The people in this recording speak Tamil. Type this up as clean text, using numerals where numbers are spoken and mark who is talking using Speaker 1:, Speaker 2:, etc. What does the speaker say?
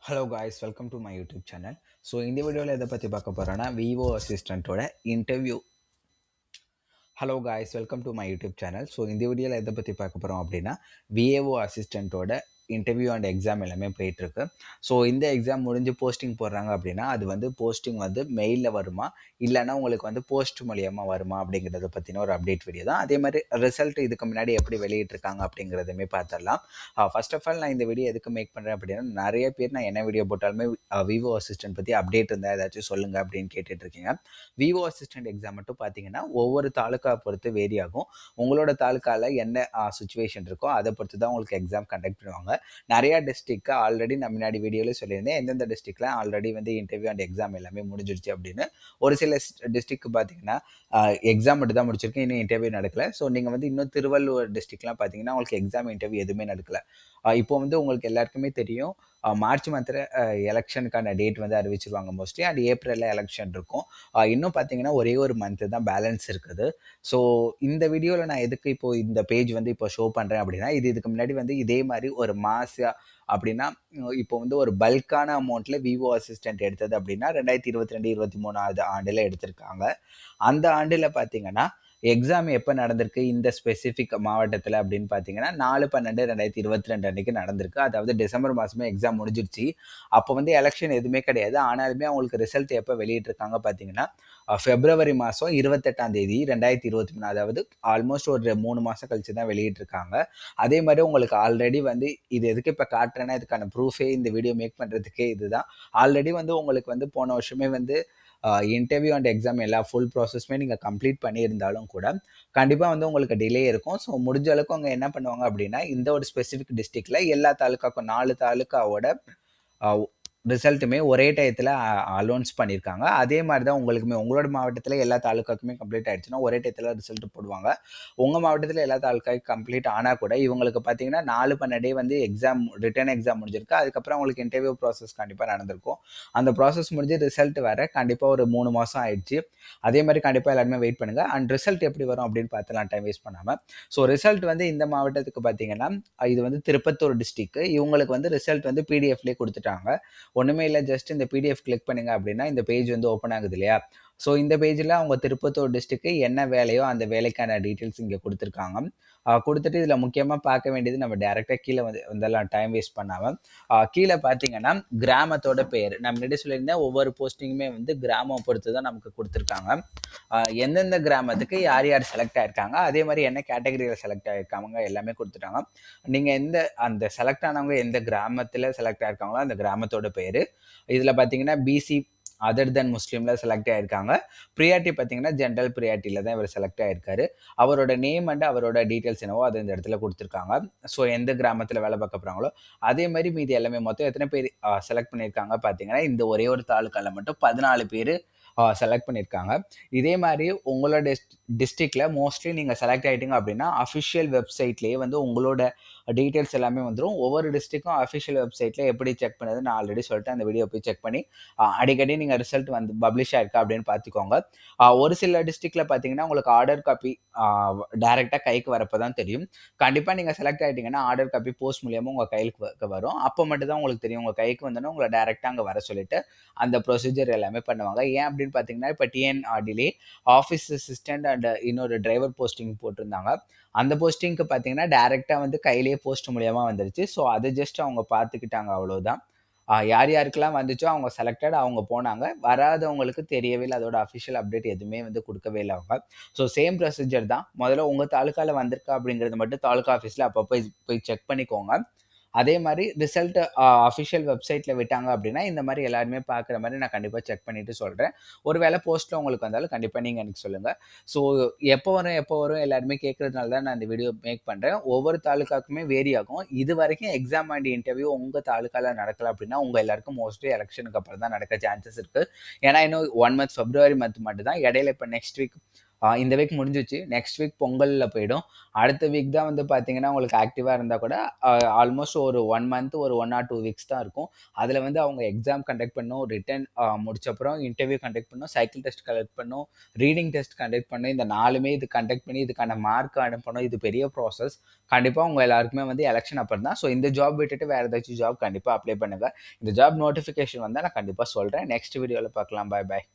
Speaker 1: Hello guys, welcome to my YouTube channel. So இந்த வீடியோவில் எதை பற்றி பார்க்க போகிறோன்னா விவோ அசிஸ்டண்ட்டோட interview. Hello guys, welcome to my YouTube channel. So இந்த வீடியோவில் எதை பற்றி பார்க்க போகிறோம் அப்படின்னா விஏஓ அசிஸ்டண்ட்டோட இன்டர்வியூ அண்ட் எக்ஸாம் எல்லாமே போயிட்டுருக்கு. ஸோ இந்த எக்ஸாம் முடிஞ்சு போஸ்டிங் போடுறாங்க அப்படின்னா அது வந்து போஸ்டிங் வந்து மெயிலில் வருமா இல்லைன்னா உங்களுக்கு வந்து போஸ்ட் மூலியமாக வருமா அப்படிங்கிறத பற்றின ஒரு அப்டேட் வீடியோ தான். அதே மாதிரி ரிசல்ட் இதுக்கு முன்னாடி எப்படி வெளியிட்டிருக்காங்க அப்படிங்கிறதுமே பார்த்துடலாம். ஃபர்ஸ்ட் ஆஃப் ஆல் நான் இந்த வீடியோ எதுக்கு மேக் பண்ணுறேன் அப்படின்னா நிறைய பேர் நான் என்ன வீடியோ போட்டாலுமே விவோ அசிஸ்டன்ட் பற்றி அப்டேட் இருந்தால் ஏதாச்சும் சொல்லுங்கள் அப்படின்னு கேட்டுட்ருக்கீங்க. விவோ அசிஸ்டன்ட் எக்ஸாம் மட்டும் பார்த்தீங்கன்னா ஒவ்வொரு தாலுக்கா பொறுத்து வேரி ஆகும். உங்களோட தாலுக்காவில் என்ன சுச்சுவேஷன் இருக்கோ அதை பொறுத்து தான் உங்களுக்கு எக்ஸாம் கண்டக்ட் பண்ணுவாங்க. நிறையா டிஸ்ட்ரிக்ட் ஆல்ரெடி நான் முன்னாடி வீடியோவில் சொல்லியிருந்தேன் எந்தெந்த டிஸ்ட்ரிக்ட்ல ஆல்ரெடி வந்து இன்டர்வியூ அண்ட் எக்ஸாம் எல்லாமே முடிஞ்சிருச்சு அப்படின்னு. ஒரு சில டிஸ்ட்ரிக்ட் பார்த்தீங்கன்னா எக்ஸாம் மட்டும் தான் முடிச்சிருக்கு, இன்னும் இன்டர்வியூ நடக்கல. ஸோ நீங்கள் வந்து இன்னும் திருவள்ளூர் டிஸ்ட்ரிக்ட்லாம் பார்த்தீங்கன்னா உங்களுக்கு எக்ஸாம் இன்டர்வியூ எதுவுமே நடக்கல. இப்போ வந்து உங்களுக்கு எல்லாருக்குமே தெரியும் மார்ச் மந்தில் எலெக்ஷனுக்கான டேட் வந்து அறிவிச்சிருவாங்க மோஸ்ட்லி. அண்ட் ஏப்ரலில் எலெக்ஷன் இருக்கும். இன்னும் பார்த்தீங்கன்னா ஒரே ஒரு மந்த்து தான் பேலன்ஸ் இருக்குது. ஸோ இந்த வீடியோவில் நான் எதுக்கு இப்போது இந்த பேஜ் வந்து இப்போ ஷோ பண்ணுறேன் அப்படின்னா இதுக்கு முன்னாடி வந்து இதே மாதிரி ஒரு மாசா அப்படின்னா இப்போ வந்து ஒரு பல்கான அமௌண்ட்டில் விவோ அசிஸ்டன்ட் எடுத்தது அப்படின்னா 2022-23 ஆண்டில் எடுத்திருக்காங்க. அந்த ஆண்டில் பார்த்தீங்கன்னா எக்ஸாம் எப்போ நடந்திருக்கு இந்த ஸ்பெசிஃபிக் மாவட்டத்தில் அப்படின்னு பார்த்தீங்கன்னா 4/12/2022 அன்றைக்கி நடந்திருக்கு. அதாவது டிசம்பர் மாதமே எக்ஸாம் முடிஞ்சிருச்சு. அப்போ வந்து எலெக்ஷன் எதுவுமே கிடையாது. ஆனாலுமே அவங்களுக்கு ரிசல்ட் எப்போ வெளியிட்டிருக்காங்க பார்த்தீங்கன்னா பிப்ரவரி மாதம் 28ஆம் தேதி 2023, அதாவது ஆல்மோஸ்ட் ஒரு 3 மாதம் கழிச்சு தான் வெளியிட்டிருக்காங்க. அதே மாதிரி உங்களுக்கு ஆல்ரெடி வந்து இது எதுக்கு இப்போ காட்டுறேன்னா இதுக்கான ப்ரூஃபே இந்த வீடியோ மேக் பண்ணுறதுக்கே இதுதான். ஆல்ரெடி வந்து உங்களுக்கு வந்து போன வருஷமே வந்து இன்டர்வியூ அண்ட் எக்ஸாம் எல்லா ஃபுல் ப்ராசஸுமே நீங்கள் கம்ப்ளீட் பண்ணியிருந்தாலும் கூட கண்டிப்பாக வந்து உங்களுக்கு டிலே இருக்கும். ஸோ முடிஞ்ச அளவுக்கு அவங்க என்ன பண்ணுவாங்க அப்படின்னா இந்த ஒரு ஸ்பெசிஃபிக் டிஸ்ட்ரிக்டில் எல்லா தாலுக்காக்கும் 4 தாலுக்காவோட ரிசல்ட்டுமே ஒரே டயத்தில் அலௌன்ஸ் பண்ணியிருக்காங்க. அதே மாதிரி தான் உங்களுக்குமே உங்களோட மாவட்டத்தில் எல்லா தாலுக்காக்குமே கம்ப்ளீட் ஆகிடுச்சுன்னா ஒரே டயத்தில் ரிசல்ட் போடுவாங்க. உங்கள் மாவட்டத்தில் எல்லா தாலுக்காக்கும் கம்ப்ளீட் ஆனால் கூட இவங்களுக்கு பார்த்தீங்கன்னா 4/12 வந்து எக்ஸாம் ரிட்டன் எக்ஸாம் முடிஞ்சிருக்கு. அதுக்கப்புறம் உங்களுக்கு இன்டர்வியூ ப்ராசஸ் கண்டிப்பாக நடந்திருக்கும். அந்த ப்ராசஸ் முடிஞ்சு ரிசல்ட் வர கண்டிப்பாக ஒரு 3 மாதம் ஆயிடுச்சு. அதே மாதிரி கண்டிப்பாக எல்லாருமே வெயிட் பண்ணுங்கள். அண்ட் ரிசல்ட் எப்படி வரும் அப்படின்னு பார்த்துலாம் டைம் வேஸ்ட் பண்ணாமல். ஸோ ரிசல்ட் வந்து இந்த மாவட்டத்துக்கு பார்த்தீங்கன்னா இது வந்து திருப்பத்தூர் டிஸ்ட்ரிக்ட். இவங்களுக்கு வந்து ரிசல்ட் வந்து பிடிஎஃப்லேயே கொடுத்துட்டாங்க. ஒன்றுமே இல்லை, ஜஸ்ட் இந்த பிடிஎஃப் கிளிக் பண்ணுங்க அப்படின்னா இந்த பேஜ் வந்து ஓப்பன் ஆகுது இல்லையா. ஸோ இந்த பேஜில் அவங்க திருப்பத்தூர் டிஸ்ட்ரிக்ட் என்ன வேலையோ அந்த வேலைக்கான டீட்டெயில்ஸ் இங்கே கொடுத்துருக்காங்க. கொடுத்துட்டு இதில் முக்கியமாக பார்க்க வேண்டியது நம்ம டேரெக்டாக கீழே வந்தெல்லாம் டைம் வேஸ்ட் பண்ணாமல் கீழே பார்த்தீங்கன்னா கிராமத்தோட பெயர் நான் முன்னாடி சொல்லியிருந்தேன். ஒவ்வொரு போஸ்டிங்குமே வந்து கிராமம் பொறுத்து தான் நமக்கு கொடுத்துருக்காங்க. எந்தெந்த கிராமத்துக்கு யார் யார் செலக்ட் ஆயிருக்காங்க, அதே மாதிரி என்ன கேட்டகரியில் செலக்ட் ஆயிருக்காங்க எல்லாமே கொடுத்துட்டாங்க. நீங்கள் அந்த செலக்ட் ஆனவங்க எந்த கிராமத்தில் செலக்ட் ஆயிருக்காங்களோ அந்த கிராமத்தோட பேர். இதில் பார்த்தீங்கன்னா பிசி அதர் தென் முஸ்லீமில் செலக்ட் ஆயிருக்காங்க. ப்ரியாரிட்டி பார்த்தீங்கன்னா ஜென்ரல் ப்ரியாரிட்டியில் தான் இவர் செலக்ட் ஆயிருக்காரு. அவரோட நேம் அண்ட் அவரோட டீட்டெயில்ஸ் என்னவோ அது இந்த இடத்துல கொடுத்துருக்காங்க. ஸோ எந்த கிராமத்தில் வேலை பார்க்க போகிறாங்களோ அதே மாதிரி மீதி எல்லாமே மொத்தம் எத்தனை பேர் செலக்ட் பண்ணியிருக்காங்க பார்த்தீங்கன்னா இந்த ஒரே ஒரு தாலுக்காவில் மட்டும் 14 பேர் செலக்ட் பண்ணியிருக்காங்க. இதே மாதிரி உங்களோட டிஸ்ட்ரிக்டில் மோஸ்ட்லி நீங்கள் செலக்ட் ஆகிட்டீங்க அப்படின்னா அஃபிஷியல் வெப்சைட்லேயே வந்து உங்களோட டீட்டெயில்ஸ் எல்லாமே வந்துடும். ஒவ்வொரு டிஸ்ட்ரிக்டும் அஃபிஷியல் வெப்சைட்டில் எப்படி செக் பண்ணுறது நான் ஆல்ரெடி சொல்லிட்டேன். அந்த வீடியோ போய் செக் பண்ணி அடிக்கடி நீங்கள் ரிசல்ட் வந்து பப்ளிஷ் ஆயிருக்கா அப்படின்னு பார்த்துக்கோங்க. ஒரு சில டிஸ்ட்ரிக்டில் பார்த்தீங்கன்னா உங்களுக்கு ஆர்டர் காப்பி டைரெக்டாக கைக்கு வரப்போ தான் தெரியும். கண்டிப்பாக நீங்கள் செலக்ட் ஆகிட்டீங்கன்னா ஆர்டர் காப்பி போஸ்ட் மூலியமாக உங்கள் கைக்கு வரும். அப்போ மட்டும் தான் உங்களுக்கு தெரியும். உங்கள் கைக்கு வந்தோன்னா உங்களை டேரெக்டாக அங்கே வர சொல்லிட்டு அந்த ப்ரொசீஜர் எல்லாமே பண்ணுவாங்க. ஏன் அப்படின்னு பார்த்தீங்கன்னா இப்போ டிஎன்ஆர்டிலே ஆஃபீஸ் அசிஸ்டன்ட் அண்ட் இன்னொரு டிரைவர் போஸ்டிங் போட்டிருந்தாங்க. அந்த போஸ்டிங்க்கு பார்த்தீங்கன்னா டேரெக்டாக வந்து கையிலேயே போஸ்ட் மூலியமாக வந்துருச்சு. ஸோ அதை ஜஸ்ட் அவங்க பார்த்துக்கிட்டாங்க, அவ்வளோதான். யார் யாருக்கெல்லாம் வந்துச்சோ அவங்க செலக்டட், அவங்க போனாங்க. வராதவங்களுக்கு தெரியவே இல்லை. அதோட அஃபிஷியல் அப்டேட் எதுவுமே வந்து கொடுக்கவே இல்லை அவங்க. ஸோ சேம் ப்ரொசீஜர் தான். முதல்ல உங்கள் தாலுக்காவில் வந்திருக்கா அப்படிங்கிறது மட்டும் தாலுக்கா ஆஃபீஸில் அப்போ போய் செக் பண்ணிக்கோங்க. அதே மாதிரி ரிசல்ட் அஃபிஷியல் வெப்சைட்டில் விட்டாங்க அப்படின்னா இந்த மாதிரி எல்லாருமே பார்க்குற மாதிரி நான் கண்டிப்பாக செக் பண்ணிவிட்டு சொல்கிறேன். ஒரு வேளை போஸ்ட்டில் உங்களுக்கு வந்தாலும் கண்டிப்பாக நீங்கள் எனக்கு சொல்லுங்கள். ஸோ எப்போ வரும் எல்லாருமே கேட்குறதுனால தான் நான் இந்த வீடியோ மேக் பண்ணுறேன். ஒவ்வொரு தாலுக்காக்குமே வேரி ஆகும். இது வரைக்கும் எக்ஸாம் அண்ட் இன்டர்வியூ உங்கள் தாலுக்காவில் நடக்கல அப்படின்னா உங்கள் எல்லாருக்கும் மோஸ்ட்லி எலெக்ஷனுக்கு அப்புறம் தான் நடக்க சான்சஸ் இருக்குது. ஏன்னா இன்னும் 1 மந்த் பிப்ரவரி மந்த் மட்டும் தான். இடையில இப்போ நெக்ஸ்ட் வீக் இந்த வீக் முடிஞ்சிச்சு. நெக்ஸ்ட் வீக் பொங்கல்ல போயிடும். அடுத்த வீக் தான் வந்து பார்த்தீங்கன்னா, உங்களுக்கு ஆக்டிவா இருந்தா கூட ஆல்மோஸ்ட் ஒரு 1 மந்த் ஒரு 1 ஆர் 2 வீக்ஸ் தான் இருக்கும். அதில வந்து அவங்க எக்ஸாம் கண்டக்ட் பண்ணணும். ரிட்டன் முடிச்சப்புறம் இன்டர்வியூ கண்டக்ட் பண்ணணும். சைக்கிள் டெஸ்ட் கண்டக்ட் பண்ணணும். ரீடிங் டெஸ்ட் கண்டக்ட் பண்ணணும். இந்த 4மே இது கண்டக்ட் பண்ணி இதுக்கான மார்க் அனுப்பணும். இது பெரிய ப்ராசஸ். கண்டிப்பா உங்க எல்லாருக்குமே வந்து எலக்ஷன் அப்புறம் தான். ஸோ இந்த ஜாப் விட்டுட்டு வேற ஏதாச்சும் ஜாப் கண்டிப்பா அப்ளை பண்ணுங்க. இந்த ஜாப் நோட்டிஃபிகேஷன் வந்தா நான் கண்டிப்பா சொல்றேன். நெக்ஸ்ட் வீடியோல பார்க்கலாம். பாய் பாய்.